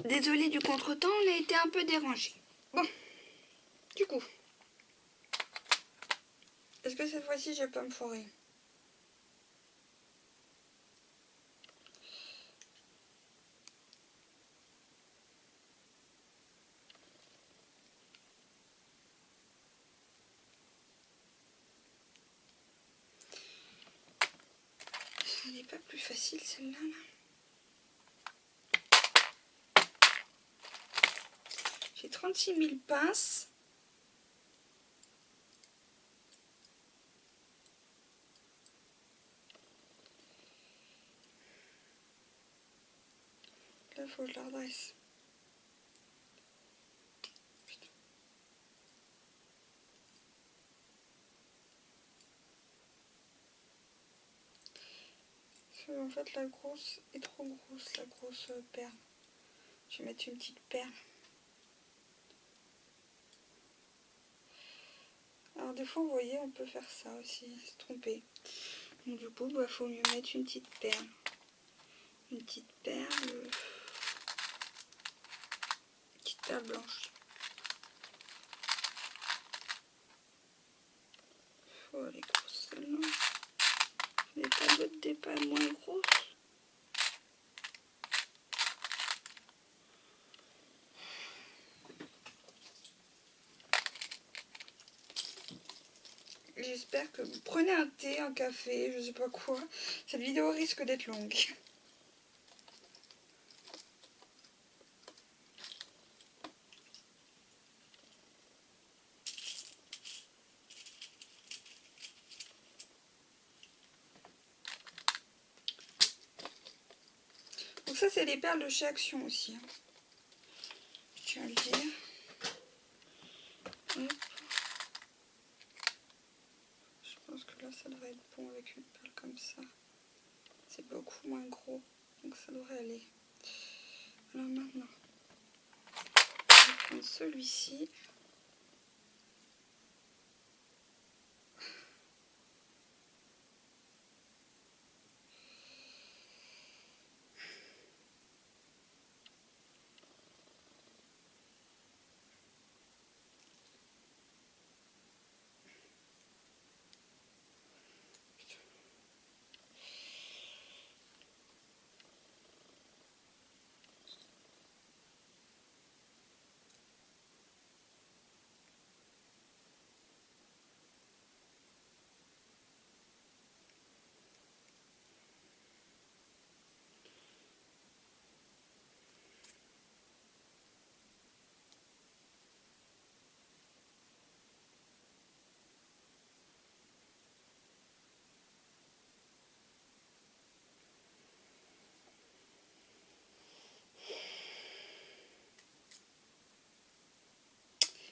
Désolée du contretemps, on a été un peu dérangé. Bon, du coup, est-ce que cette fois-ci je vais pas me foirer? Elle n'est pas plus facile celle-là. J'ai 36 000 pinces. Là, il faut que je la redresse. En fait, la grosse est trop grosse, la grosse perle. Je vais mettre une petite perle. Alors des fois, vous voyez, on peut faire ça aussi, se tromper. Donc du coup, il faut mieux mettre une petite perle. Une petite perle blanche. Oh, elle est grosse celle-là. Les pas d'autres des pas moins grosses. J'espère que vous prenez un thé, un café, je sais pas quoi. Cette vidéo risque d'être longue. Donc ça, c'est les perles de chez Action aussi. Je tiens à le dire. Hop. Je pense que là, ça devrait être bon avec une perle comme ça. C'est beaucoup moins gros, donc ça devrait aller. Alors maintenant, je vais prendre celui-ci.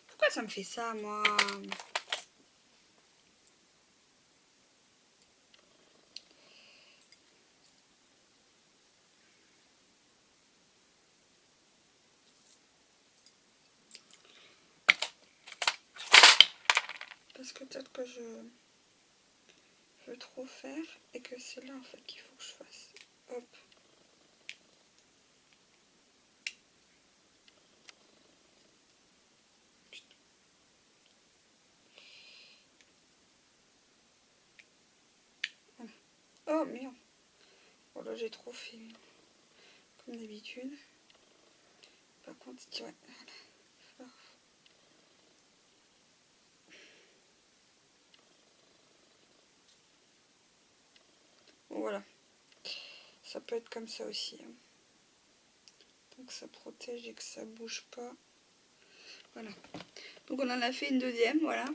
Pourquoi ça me fait ça, moi? Parce que peut-être que je veux trop faire et que c'est là en fait qu'il faut que je fasse. Hop. Voilà. Oh merde. Oh là, j'ai trop fait. Comme d'habitude. Par contre, ouais. Voilà. Bon, voilà. Ça peut être comme ça aussi. Hein. Donc ça protège et que ça bouge pas. Voilà. Donc on en a fait une deuxième, voilà.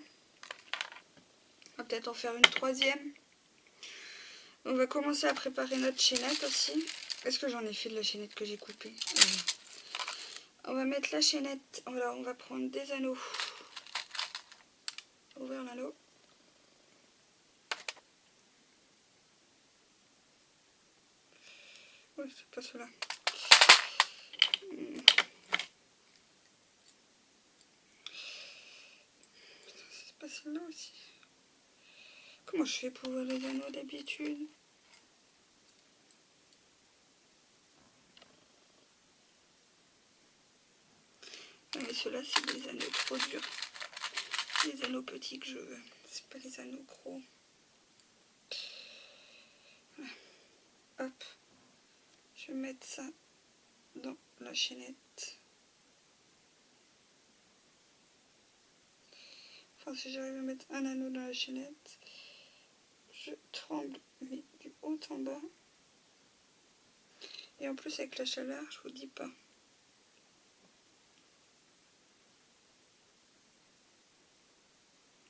On va peut-être en faire une troisième. On va commencer à préparer notre chaînette aussi. Est-ce que j'en ai fait de la chaînette que j'ai coupée? On va mettre la chaînette. Voilà, on va prendre des anneaux. Ouvrir l'anneau. Oui, c'est pas cela. C'est pas celle-là aussi. Comment je fais pour voir les anneaux d'habitude? Mais ceux-là, c'est des anneaux trop durs. Les anneaux petits que je veux. C'est pas les anneaux gros. Voilà. Hop. Je vais mettre ça dans la chaînette. Enfin, si j'arrive à mettre un anneau dans la chaînette, je tremble, mais du haut en bas. Et en plus, avec la chaleur, je vous dis pas.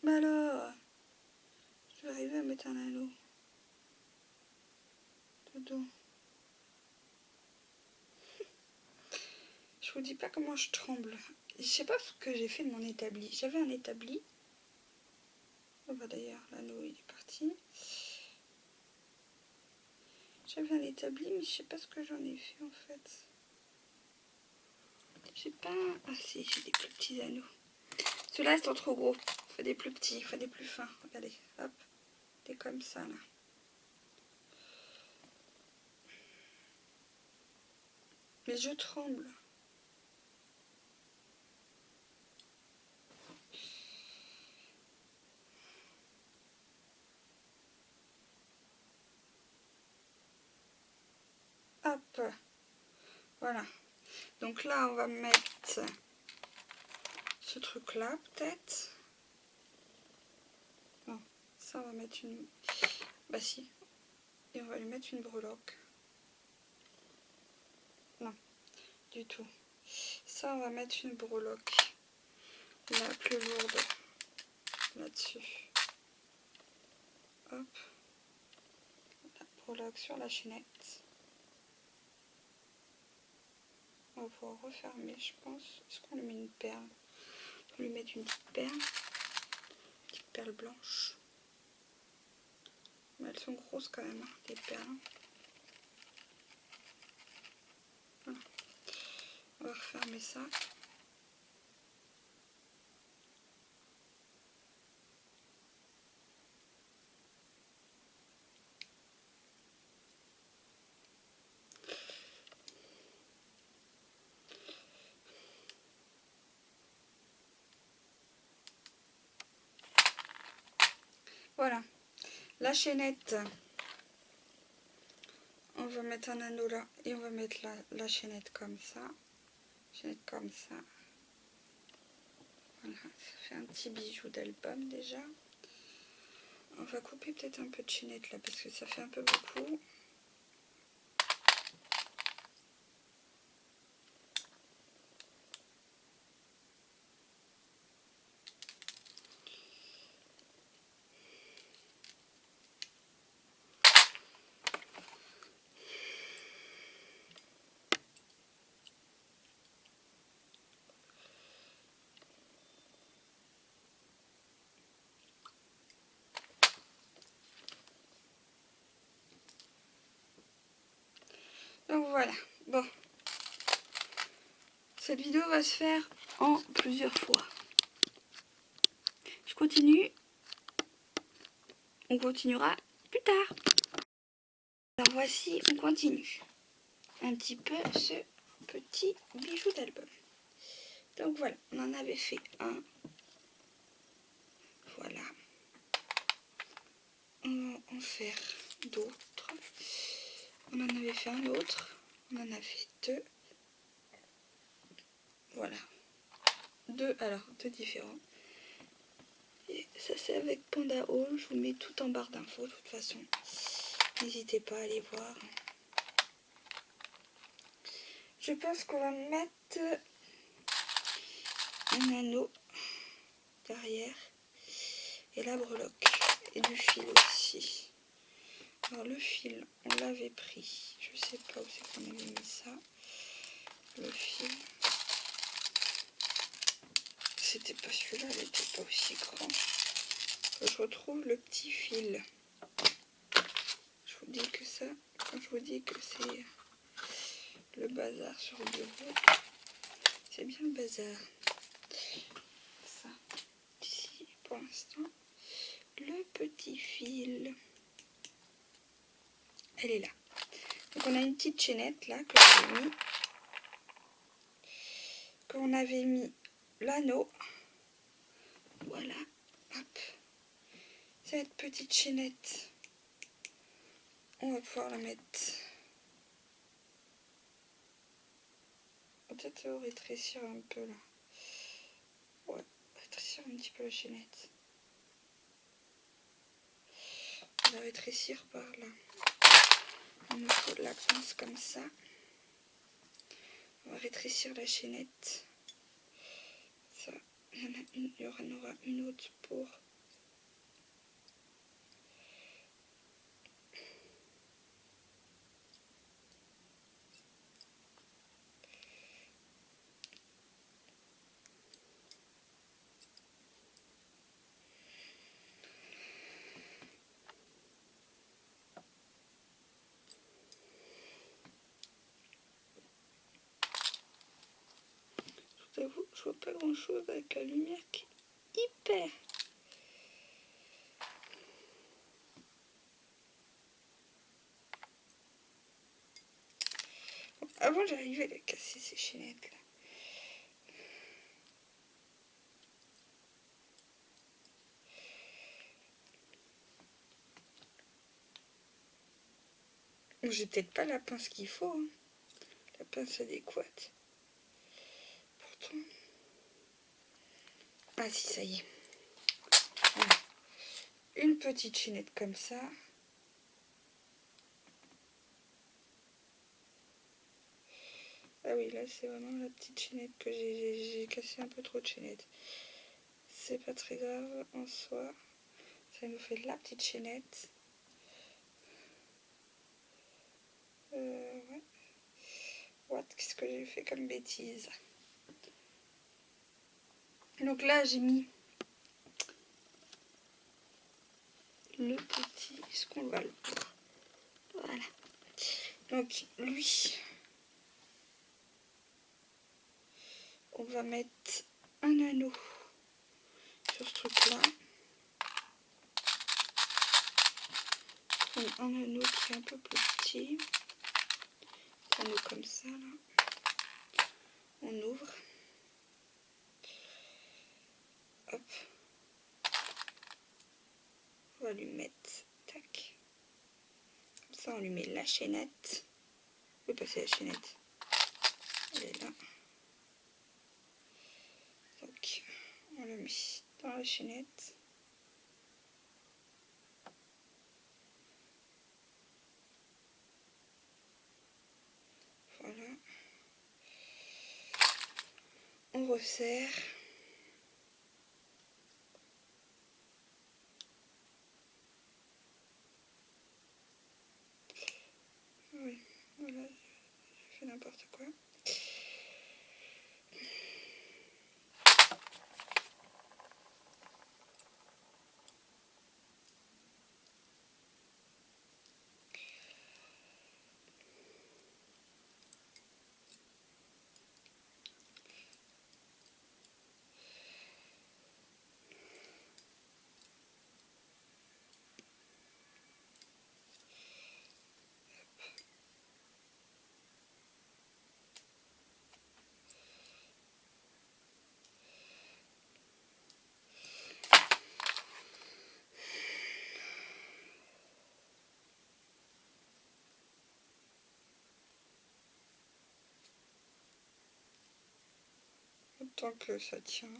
Mais alors, je vais arriver à mettre un anneau dedans. Je vous dis pas comment je tremble. Je sais pas ce que j'ai fait de mon établi. J'avais un établi. Oh bah d'ailleurs, l'anneau il est parti. J'avais un établi, mais je sais pas ce que j'en ai fait en fait. J'ai pas... Ah si, j'ai des plus petits anneaux. Ceux-là, ils sont trop gros. Il faut des plus petits, il faut des plus fins. Regardez, hop. Des comme ça, là. Mais je tremble. Hop. Voilà. Donc là, on va mettre ce truc-là, peut-être. Non, ça, on va mettre une... Bah si. Et on va lui mettre une breloque. Non, du tout. Ça, on va mettre une breloque. La plus lourde. Là-dessus. Hop. La breloque sur la chaînette. On va pouvoir refermer, je pense. Est-ce qu'on lui met une perle? On va lui mettre une petite perle blanche. Mais elles sont grosses quand même, hein, les perles. Voilà. On va refermer ça. Voilà. La chaînette, on va mettre un anneau là et on va mettre la chaînette comme ça. Chaînette comme ça. Voilà, ça fait un petit bijou d'album déjà. On va couper peut-être un peu de chaînette là parce que ça fait un peu beaucoup. Donc voilà, bon, cette vidéo va se faire en plusieurs fois. Je continue, on continuera plus tard. Alors voici, on continue un petit peu ce petit bijou d'album. Donc voilà, on en avait fait un. Voilà. On va en faire d'autres. On en avait fait un autre. On en a fait deux. Voilà. Deux différents. Et ça c'est avec Panda Hall. Je vous mets tout en barre d'infos de toute façon. N'hésitez pas à aller voir. Je pense qu'on va mettre un anneau derrière et la breloque et du fil aussi. Alors le fil, on l'avait pris. Je sais pas où c'est qu'on avait mis ça. Le fil. C'était pas celui-là, il n'était pas aussi grand. Je retrouve le petit fil. Je vous dis que ça, quand je vous dis que c'est le bazar sur le bureau, c'est bien le bazar. Ça, ici, pour l'instant, le petit fil. Elle est là. Donc on a une petite chaînette là que quand on avait mis l'anneau, voilà, hop, cette petite chaînette, on va pouvoir la mettre, peut-être rétrécir un peu là, ouais, rétrécir un petit peu la chaînette, on va rétrécir par là, on nous faut la pince comme ça, on va rétrécir la chaînette, ça, il y en aura une autre pour... J'avoue, je vois pas grand chose avec la lumière qui est hyper. Bon, avant j'arrivais à casser ces chaînettes là. Bon, j'ai peut-être pas la pince qu'il faut, hein. La pince adéquate. Pourtant. Ah si, ça y est. Voilà. Une petite chaînette comme ça. Ah oui, là c'est vraiment la petite chaînette que j'ai cassé un peu trop de chaînettes. C'est pas très grave en soi. Ça nous fait la petite chaînette. Ouais. What, qu'est-ce que j'ai fait comme bêtise? Donc là j'ai mis le petit, est-ce qu'on va le... Voilà. Donc lui, on va mettre un anneau sur ce truc-là. Un anneau qui est un peu plus petit. Un anneau comme ça, là. On ouvre. Hop. On va lui mettre, tac. Comme ça, on lui met la chaînette. Je vais passer la chaînette. Elle est là. Donc, on le met dans la chaînette. Voilà. On resserre. Oui, voilà, j'ai fait n'importe quoi. Tant que ça tient.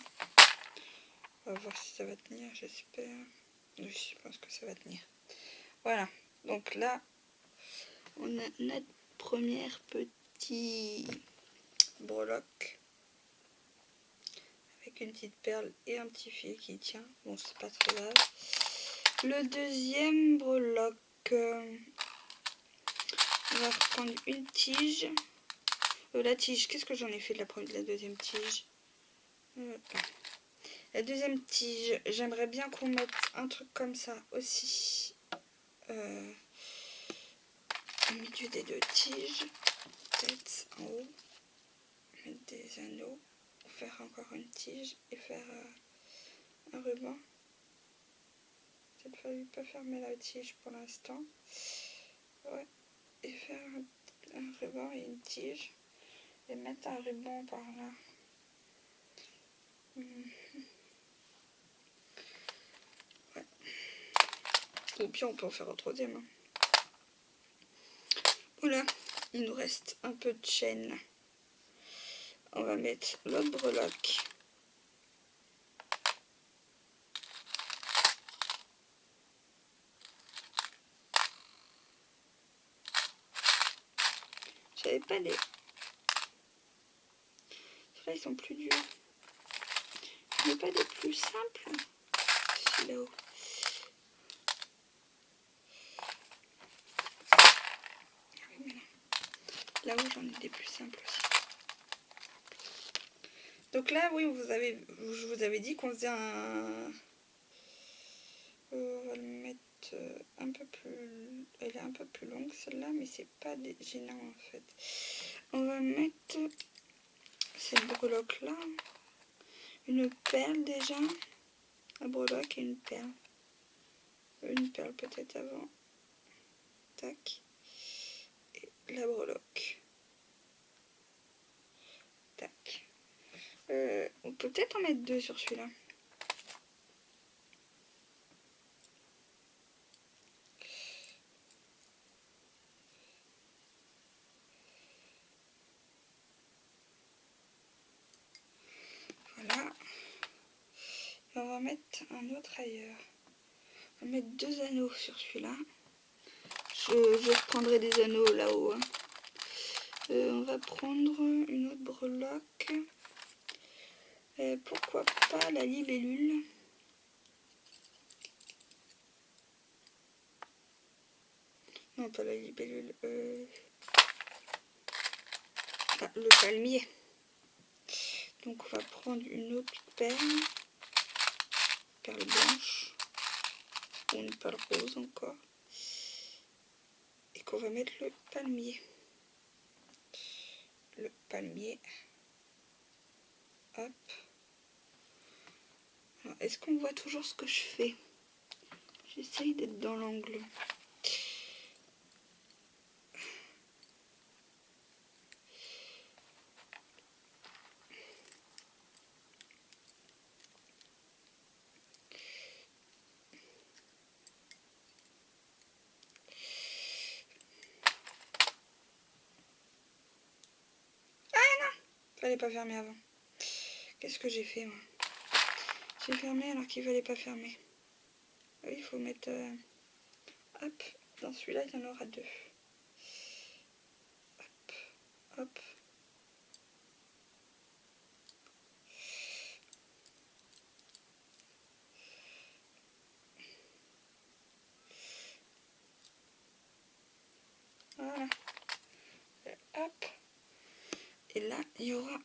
On va voir si ça va tenir, j'espère. Oui, je pense que ça va tenir. Voilà. Donc là, on a notre première petite breloque. Avec une petite perle et un petit fil qui tient. Bon, c'est pas très grave. Le deuxième breloque. On va reprendre une tige. La tige, qu'est-ce que j'en ai fait de la deuxième tige? La deuxième tige, j'aimerais bien qu'on mette un truc comme ça aussi au milieu des deux tiges, peut-être en haut, mettre des anneaux, faire encore une tige et faire un ruban. Peut-être fallu pas fermer la tige pour l'instant. Ouais, et faire un ruban et une tige et mettre un ruban par là. Ouais. Ou puis on peut en faire un troisième. Hein. Voilà, il nous reste un peu de chaîne. On va mettre l'autre breloque. J'avais pas des... Ceux-là, ils sont plus durs. Il n'y a pas des plus simples. Celui là-haut. Là-haut, j'en ai des plus simples aussi. Donc là, oui, je vous avais dit qu'on faisait un... on va le mettre un peu plus... Elle est un peu plus longue celle-là, mais c'est pas gênant en fait. On va mettre cette breloque-là. Une perle déjà. La breloque et une perle. Une perle peut-être avant. Tac. Et la breloque. Tac. On peut peut-être en mettre deux sur celui-là. Voilà. Et on va mettre un autre ailleurs. On va mettre deux anneaux sur celui-là. Je reprendrai des anneaux là-haut. Hein. On va prendre une autre breloque. Pourquoi pas la libellule. Non, pas la libellule. Ah, le palmier. Donc on va prendre une autre perle blanche. Ou une perle rose encore. Et qu'on va mettre le palmier. Le palmier. Hop. Est-ce qu'on voit toujours ce que je fais? J'essaye d'être dans l'angle. Fallait pas fermer avant. Qu'est-ce que j'ai fait moi? J'ai fermé alors qu'il fallait pas fermer. Oui, il faut mettre... hop, dans celui-là, il y en aura deux. Hop, hop. Voilà. Et hop. Et là, il y aura...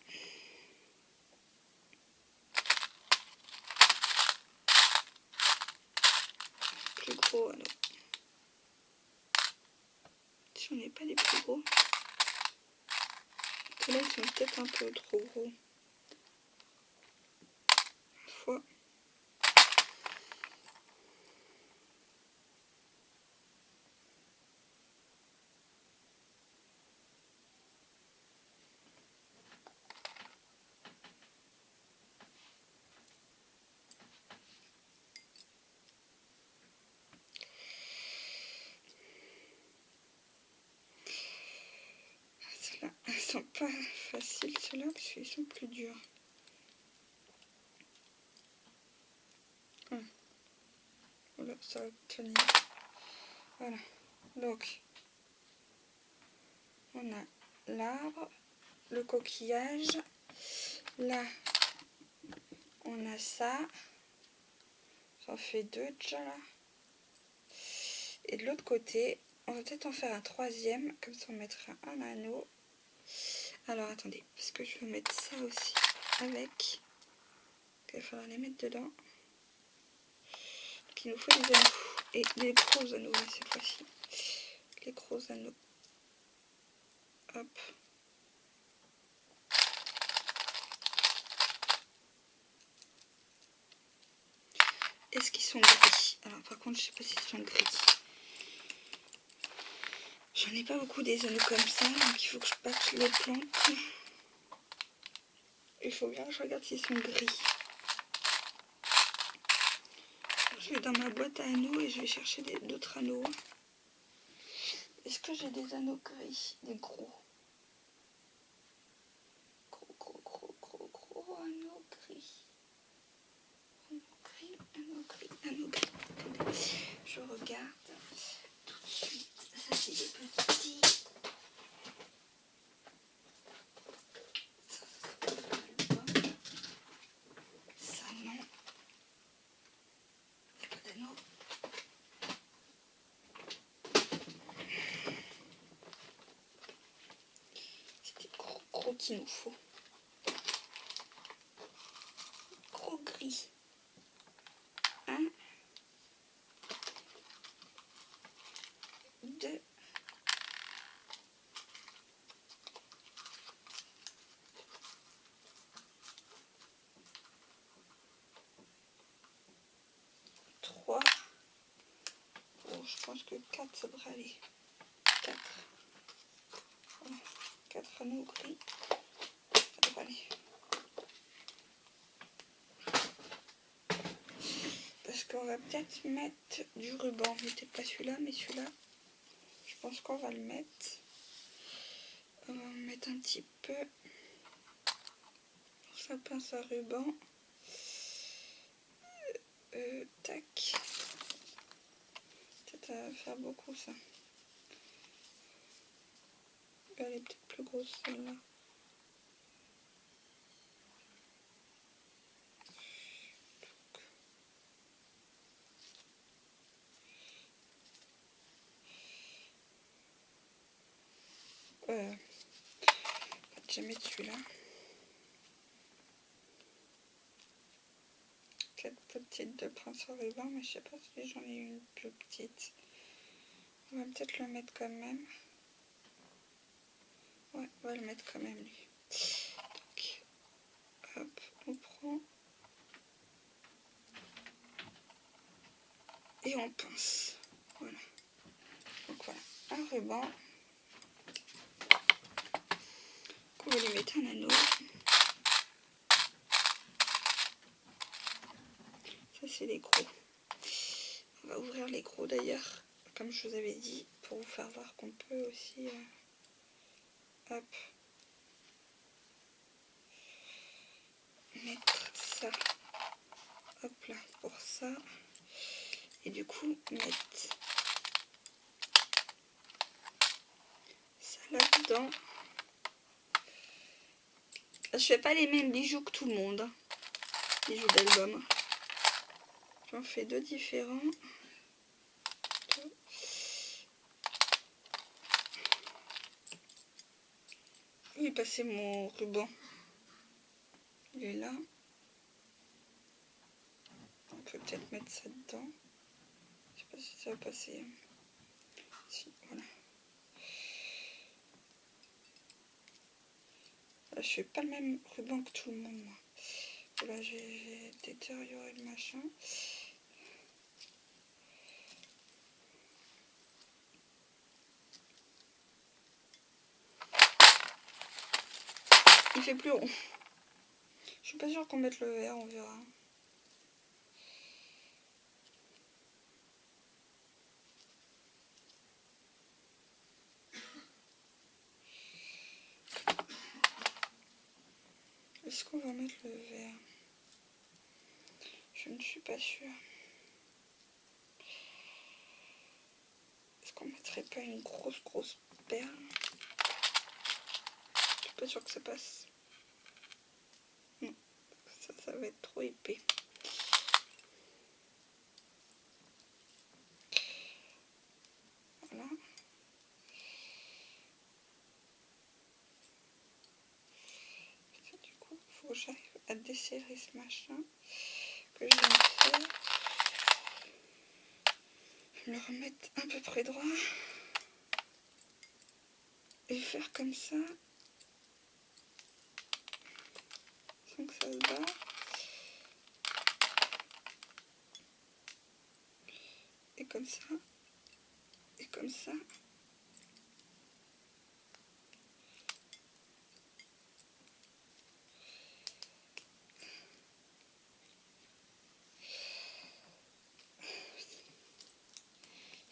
plus gros alors. Si on n'est pas les plus gros. Là, ils sont peut-être un peu trop gros. Fois. Ceux-là, ils sont pas faciles ceux-là parce qu'ils sont plus durs. Voilà, ça va tenir. Voilà. Donc, on a l'arbre, le coquillage. Là, on a ça. J'en fais deux déjà là. Et de l'autre côté, on va peut-être en faire un troisième. Comme ça, on mettra un anneau. Alors, attendez, parce que je veux mettre ça aussi avec. Il va falloir les mettre dedans. Donc, il nous faut des anneaux. Et des gros anneaux cette fois-ci. Les gros anneaux. Hop. Est-ce qu'ils sont gris? Alors, par contre, je sais pas s'ils sont gris. J'en ai pas beaucoup des anneaux comme ça, donc il faut que je passe les plantes. Il faut bien que je regarde s'ils sont gris. vais dans ma boîte à anneaux et je vais chercher d'autres anneaux. Est-ce que j'ai des anneaux gris? Des gros. Gros anneaux gris. Anneaux gris. Je regarde tout de suite. Ça, c'est des petits. Ça, non. Il n'y a pas d'anneaux. C'est des gros qu'il nous faut. Gros gris. 1, 2, 3. Bon, je pense que 4, ça devrait aller. 4. Voilà. 4 anneaux gris. Ça devrait aller. Parce qu'on va peut-être mettre du ruban. Mais peut-être pas celui-là, mais celui-là. Je pense qu'on va le mettre. On va en mettre un petit peu. Sa pince à ruban. Tac. Peut-être à faire beaucoup ça. Elle est peut-être plus grosse celle-là. Je vais mettre celui-là. Cette petite de pince à ruban, mais je sais pas si j'en ai une plus petite. On va peut-être le mettre quand même. Ouais, on va le mettre quand même lui. Donc, hop, on prend et on pince. Voilà. Donc voilà, un ruban. On va lui mettre un anneau. Ça c'est les gros. On va ouvrir les gros d'ailleurs, comme je vous avais dit, pour vous faire voir qu'on peut aussi... hop. Mettre ça. Hop là, pour ça. Et du coup, mettre ça là-dedans. Je fais pas les mêmes bijoux que tout le monde. Hein. Bijoux d'album. J'en fais 2 différents. Où est passé mon ruban? Il est là. On peut peut-être mettre ça dedans. Je sais pas si ça va passer. Si, voilà. Là, je fais pas le même ruban que tout le monde, moi. Là, j'ai détérioré le machin. Il fait plus rond. Je suis pas sûre qu'on mette le vert, on verra. Est-ce qu'on va mettre le vert? Je ne suis pas sûre. Est-ce qu'on mettrait pas une grosse perle? Je suis pas sûre que ça passe. Non, ça va être trop épais. Voilà. Du coup, il faut que j'arrive à desserrer ce machin que je viens de faire. Le remettre à peu près droit. Et faire comme ça. Sans que ça se barre. Et comme ça. Et comme ça.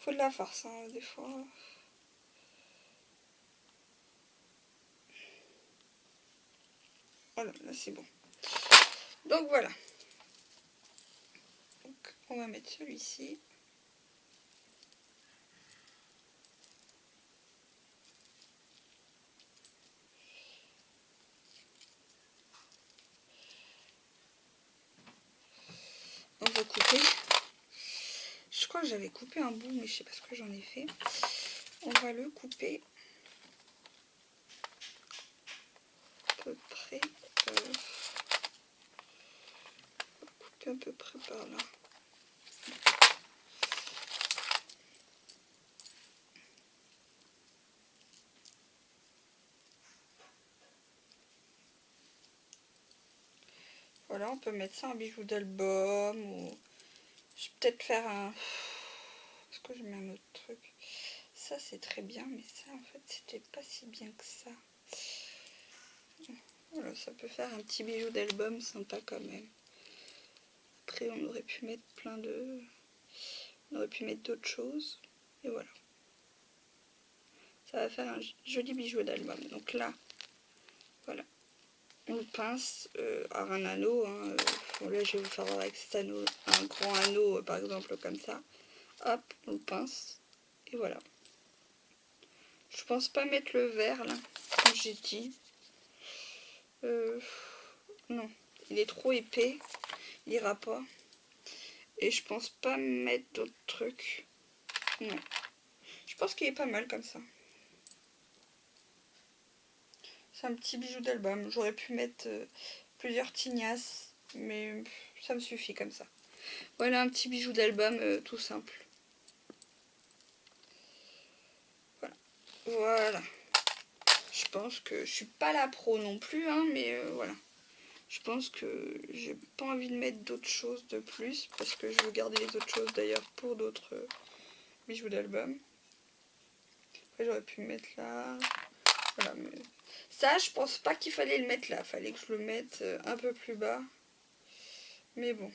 Faut de la force, hein, des fois. Voilà, là c'est bon. Donc voilà. Donc, on va mettre celui-ci. On va couper. Je crois que j'avais coupé un bout, mais je sais pas ce que j'en ai fait. On va le couper à peu près. Couper à peu près par là. Voilà, on peut mettre ça en bijou d'album ou je vais peut-être faire un. Est-ce que je mets un autre truc? Ça c'est très bien, mais ça en fait c'était pas si bien que ça. Voilà, ça peut faire un petit bijou d'album sympa quand même. Après on aurait pu mettre on aurait pu mettre d'autres choses. Et voilà. Ça va faire un joli bijou d'album. Donc là, voilà. On le pince à un anneau. Hein. Bon, là je vais vous faire voir avec cet anneau, un grand anneau par exemple comme ça. Hop, on le pince. Et voilà. Je pense pas mettre le vert là, comme j'ai dit. Non, il est trop épais, il ira pas. Et je pense pas mettre d'autres trucs. Non. Je pense qu'il est pas mal comme ça. C'est un petit bijou d'album. J'aurais pu mettre plusieurs tignasses, mais ça me suffit comme ça. Voilà un petit bijou d'album tout simple. Voilà. Voilà. Je pense que je suis pas la pro non plus, hein, mais voilà. Je pense que j'ai pas envie de mettre d'autres choses de plus parce que je veux garder les autres choses d'ailleurs pour d'autres bijoux d'album. Après j'aurais pu mettre là. Voilà, mais ça je pense pas qu'il fallait le mettre là. Fallait que je le mette un peu plus bas. Mais bon.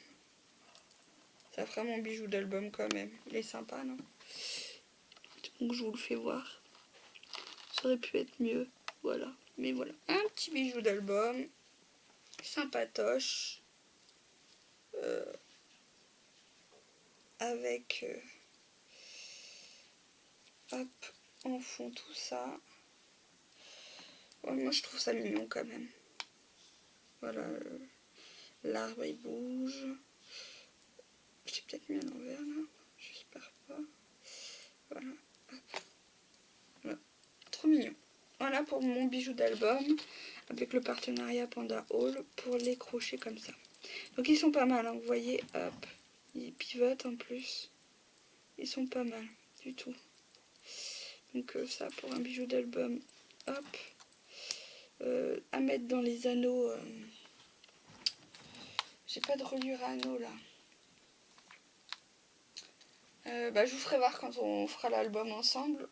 Ça fera mon bijou d'album quand même. Il est sympa, non? Donc je vous le fais voir. Ça aurait pu être mieux. Voilà. Mais voilà. Un petit bijou d'album. Sympatoche. Avec hop, en fond tout ça. Ouais, moi je trouve ça mignon quand même. Voilà, l'arbre il bouge. J'ai peut-être mis à l'envers là, j'espère pas. Voilà, hop. Voilà, trop mignon. Voilà pour mon bijou d'album avec le partenariat Panda Hall pour les crochets comme ça. Donc ils sont pas mal, hein, vous voyez, hop, ils pivotent en plus. Ils sont pas mal du tout. Donc ça pour un bijou d'album, hop. À mettre dans les anneaux. J'ai pas de reliure à anneaux là. Je vous ferai voir quand on fera l'album ensemble.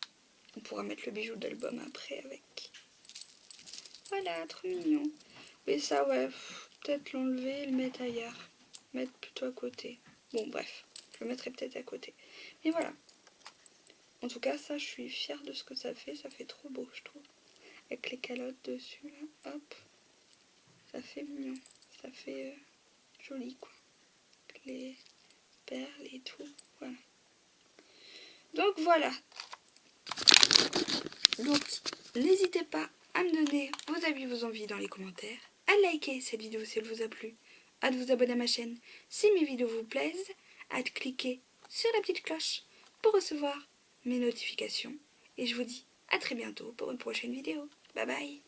On pourra mettre le bijou d'album après avec. Voilà, trop mignon. Mais ça, ouais, peut-être l'enlever et le mettre ailleurs. Mettre plutôt à côté. Bon, bref, je le mettrai peut-être à côté. Mais voilà. En tout cas, ça, je suis fière de ce que ça fait. Ça fait trop beau, je trouve. Avec les calottes dessus, là, hop. Ça fait mignon. Ça fait joli, quoi. Les perles et tout, voilà. Donc voilà. Donc n'hésitez pas à me donner vos avis, vos envies dans les commentaires, à liker cette vidéo si elle vous a plu, à vous abonner à ma chaîne si mes vidéos vous plaisent, à cliquer sur la petite cloche pour recevoir mes notifications. Et je vous dis à très bientôt pour une prochaine vidéo. Bye bye.